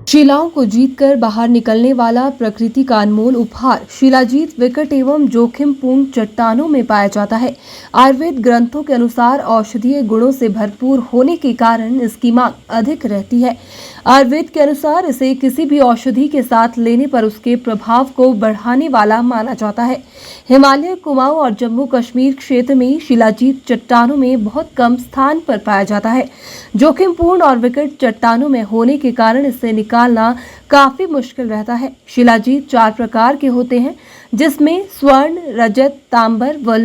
शिलाओं को जीतकर बाहर निकलने वाला प्रकृति का अनमोल उपहार शिलाजीत विकट एवं जोखिमपूर्ण चट्टानों में पाया जाता है। आयुर्वेद ग्रंथों के अनुसार औषधीय गुणों से भरपूर होने के कारण इसकी मांग अधिक रहती है। आयुर्वेद के अनुसार इसे किसी भी औषधि के साथ लेने पर उसके प्रभाव को बढ़ाने वाला माना जाता है। हिमालय, कुमाऊं और जम्मू कश्मीर क्षेत्र में शिलाजीत चट्टानों में बहुत कम स्थान पर पाया जाता है। जोखिमपूर्ण और विकट चट्टानों में होने के कारण इसे निकालना काफी मुश्किल रहता है। शिलाजीत 4 प्रकार के होते हैं, जिसमें स्वर्ण, रजत, तांबर व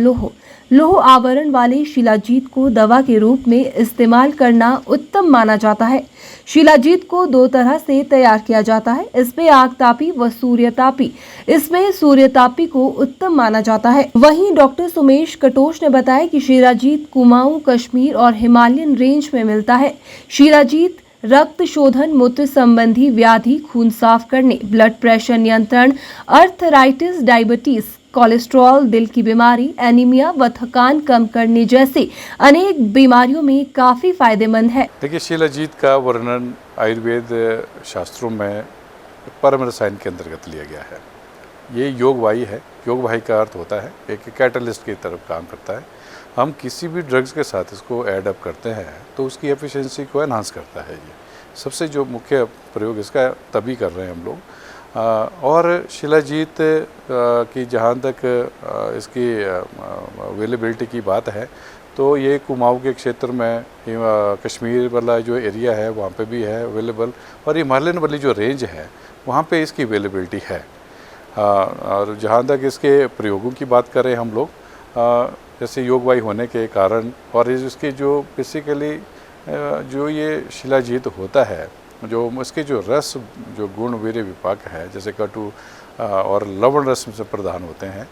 लोह आवरण वाले शिलाजीत को दवा के रूप में इस्तेमाल करना उत्तम माना जाता है। शिलाजीत को 2 तरह से तैयार किया जाता है, इसमें आगतापी व सूर्यतापी। इसमें सूर्यतापी को उत्तम माना जाता है। वहीं डॉक्टर सुमेश कटोच ने बताया कि शिलाजीत कुमाऊं, कश्मीर और हिमालयन रेंज में मिलता है। शिलाजीत रक्त शोधन, मूत्र संबंधी व्याधि, खून साफ करने, ब्लड प्रेशर नियंत्रण, अर्थराइटिस, डायबिटीज, कोलेस्ट्रॉल, दिल की बीमारी, एनीमिया व थकान कम करने जैसे अनेक बीमारियों में काफी फायदेमंद है। देखिए, शिलाजीत का वर्णन आयुर्वेद शास्त्रों में परम रसायन के अंतर्गत लिया गया है। ये योगवाही है। योगवाही का अर्थ होता है एक कैटलिस्ट की तरफ काम करता है। हम किसी भी ड्रग्स के साथ इसको ऐड अप करते हैं तो उसकी एफिशिएंसी को एनहांस करता है। ये सबसे जो मुख्य प्रयोग इसका तभी कर रहे हैं हम लोग। और शिलाजीत की जहाँ तक इसकी अवेलेबिलिटी की बात है तो ये कुमाऊं के क्षेत्र में, कश्मीर वाला जो एरिया है वहाँ पे भी है अवेलेबल, और हिमालयन वाली जो रेंज है वहाँ पे इसकी अवेलेबिलिटी है। और जहाँ तक इसके प्रयोगों की बात करें हम लोग, जैसे योगवाही होने के कारण और इसके जो बेसिकली जो ये शिलाजीत होता है, जो इसके जो रस, जो गुण वीर्य विपाक है, जैसे कटु और लवण रस से प्रदान होते हैं,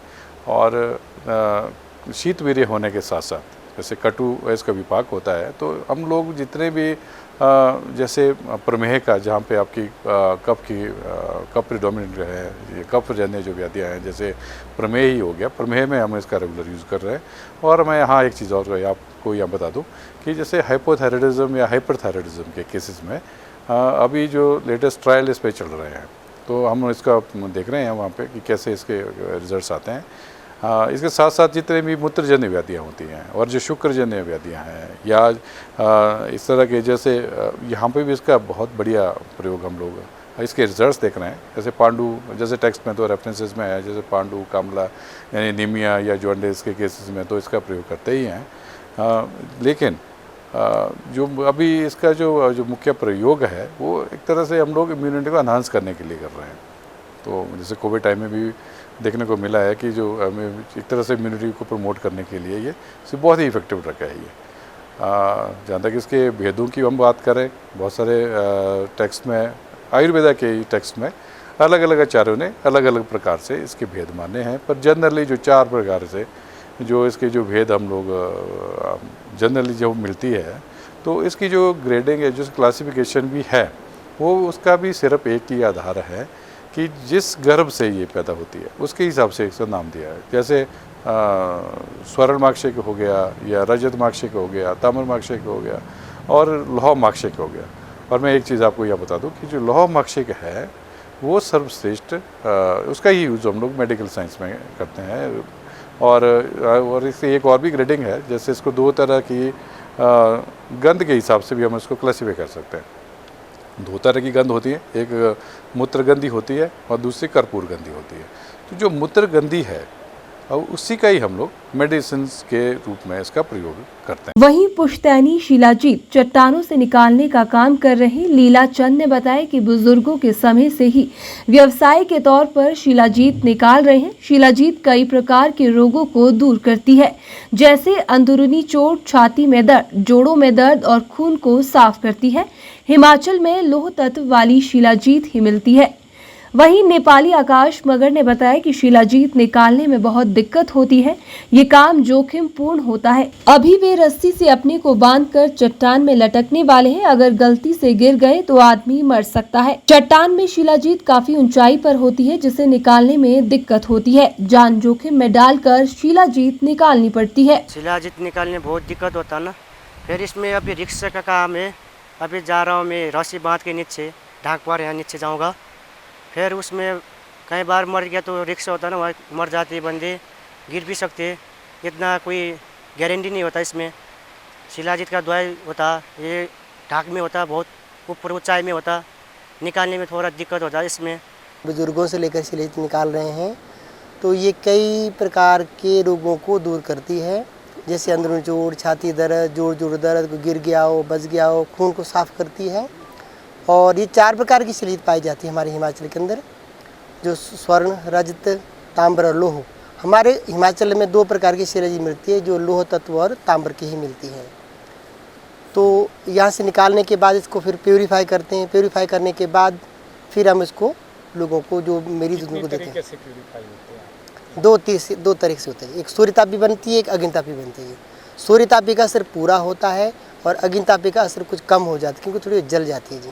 और शीत वीर्य होने के साथ साथ जैसे कटु इसका विपाक होता है, तो हम लोग जितने भी जैसे प्रमेह का, जहाँ पे आपकी कफ प्रिडोमिनेंट है, ये कफ जन्य जो व्याधियाँ हैं, जैसे प्रमेह ही हो गया, प्रमेह में हम इसका रेगुलर यूज़ कर रहे हैं। और मैं यहाँ एक चीज़ और आपको यहाँ बता दूँ कि जैसे हाइपोथायराइडिज्म या हाइपरथायराइडिज्म के केसेस में अभी जो लेटेस्ट ट्रायल इस पर चल रहे हैं, तो हम इसका देख रहे हैं वहाँ पे कि कैसे इसके रिजल्ट्स आते हैं। इसके साथ साथ जितने भी मूत्रजन्य व्याधियाँ होती हैं और जो शुक्रजन्य व्याधियाँ हैं, या इस तरह के, जैसे यहाँ पे भी इसका बहुत बढ़िया प्रयोग हम लोग इसके रिजल्ट्स देख रहे हैं। जैसे पांडु, जैसे टेक्स्ट में तो रेफरेंसेस में है, जैसे पांडु, कामला यानी नीमिया या जॉन्डिस के केसेस में तो इसका प्रयोग करते ही हैं। लेकिन जो अभी इसका जो मुख्य प्रयोग है वो एक तरह से हम लोग इम्यूनिटी को एनहांस करने के लिए कर रहे हैं। तो जैसे कोविड टाइम में भी देखने को मिला है कि जो हमें एक तरह से इम्यूनिटी को प्रमोट करने के लिए ये बहुत ही इफेक्टिव रखा है। ये जहाँ तक इसके भेदों की हम बात करें, बहुत सारे टेक्स्ट में, आयुर्वेदा के टेक्स्ट में अलग अलग आचार्यों ने अलग अलग प्रकार से इसके भेद माने हैं, पर जनरली जो 4 प्रकार से जो इसके जो भेद हम लोग जनरली जो मिलती है, तो इसकी जो ग्रेडिंग है, जो क्लासिफिकेशन भी है, वो उसका भी सिर्फ एक ही आधार है कि जिस गर्भ से ये पैदा होती है उसके हिसाब से इसका नाम दिया है। जैसे स्वर्ण माक्षिक हो गया, या रजत माक्षिक हो गया, ताम्र माक्षिक हो गया, और लौह माक्षिक हो गया। और मैं एक चीज़ आपको यह बता दूं कि जो लौह माक्षिक है वो सर्वश्रेष्ठ, उसका ही यूज़ हम लोग मेडिकल साइंस में करते हैं। और इससे एक और भी ग्रेडिंग है, जैसे इसको 2 तरह की गंध के हिसाब से भी हम इसको क्लासीफाई कर सकते हैं। 2 तरह की गंध होती है, एक मूत्रगंधी होती है और दूसरी कर्पूर गंधी होती है। तो जो मूत्रगंधी है और उसी का ही हम लोग मेडिसिन के रूप में इसका प्रयोग करते हैं। वहीं पुश्तैनी शिलाजीत चट्टानों से निकालने का काम कर रहे लीला चंद ने बताया कि बुजुर्गों के समय से ही व्यवसाय के तौर पर शिलाजीत निकाल रहे हैं। शिलाजीत कई प्रकार के रोगों को दूर करती है, जैसे अंदरूनी चोट, छाती में दर्द, जोड़ों में दर्द और खून को साफ करती है। हिमाचल में लौह तत्व वाली शिलाजीत ही मिलती है। वहीं नेपाली आकाश मगर ने बताया कि शिलाजीत निकालने में बहुत दिक्कत होती है, ये काम जोखिम पूर्ण होता है। अभी वे रस्सी से अपने को बांधकर चट्टान में लटकने वाले हैं, अगर गलती से गिर गए तो आदमी मर सकता है। चट्टान में शिलाजीत काफी ऊंचाई पर होती है, जिसे निकालने में दिक्कत होती है। जान जोखिम में डालकर शिलाजीत निकालनी पड़ती है। शिलाजीत निकालने बहुत दिक्कत होता है ना, फिर इसमें अभी रिक्शा का काम है। अभी जा रहा हूँ मैं रस्सी बांध के नीचे, ढाक पर यहाँ नीचे जाऊँगा। फिर उसमें कई बार मर गया तो रिक्स होता है ना, वहाँ मर जाते बंदे, गिर भी सकते, इतना कोई गारंटी नहीं होता इसमें। शिलाजीत का दवाई होता, ये ढाक में होता, बहुत ऊपर ऊंचाई में होता, निकालने में थोड़ा दिक्कत होता है इसमें। बुजुर्गों से लेकर शिलाजीत निकाल रहे हैं तो ये कई प्रकार के रोगों को दूर करती है, जैसे अंदरूनी चोट, छाती दर्द, जोड़ दर्द, को गिर गया हो, बच गया हो, खून को साफ करती है। और ये 4 प्रकार की शिलाजीत पाई जाती है हमारे हिमाचल के अंदर, जो स्वर्ण, रजत, ताम्र और लोह। हमारे हिमाचल में 2 प्रकार की शिलाजीत मिलती है, जो लोह तत्व और ताम्र की ही मिलती है। तो यहाँ से निकालने के बाद इसको फिर प्योरीफाई करते हैं। प्योरीफाई करने के बाद फिर हम इसको लोगों को, जो मरीज उनको देते हैं। कैसे प्यूरीफाई होते हैं? 2 तरीके से होता है। एक सूर्यतापी बनती है, एक अग्नितापी बनती है। सूर्यतापी का असर पूरा होता है और अग्नितापी का असर कुछ कम हो जाता है, क्योंकि थोड़ी जल जाती है जी।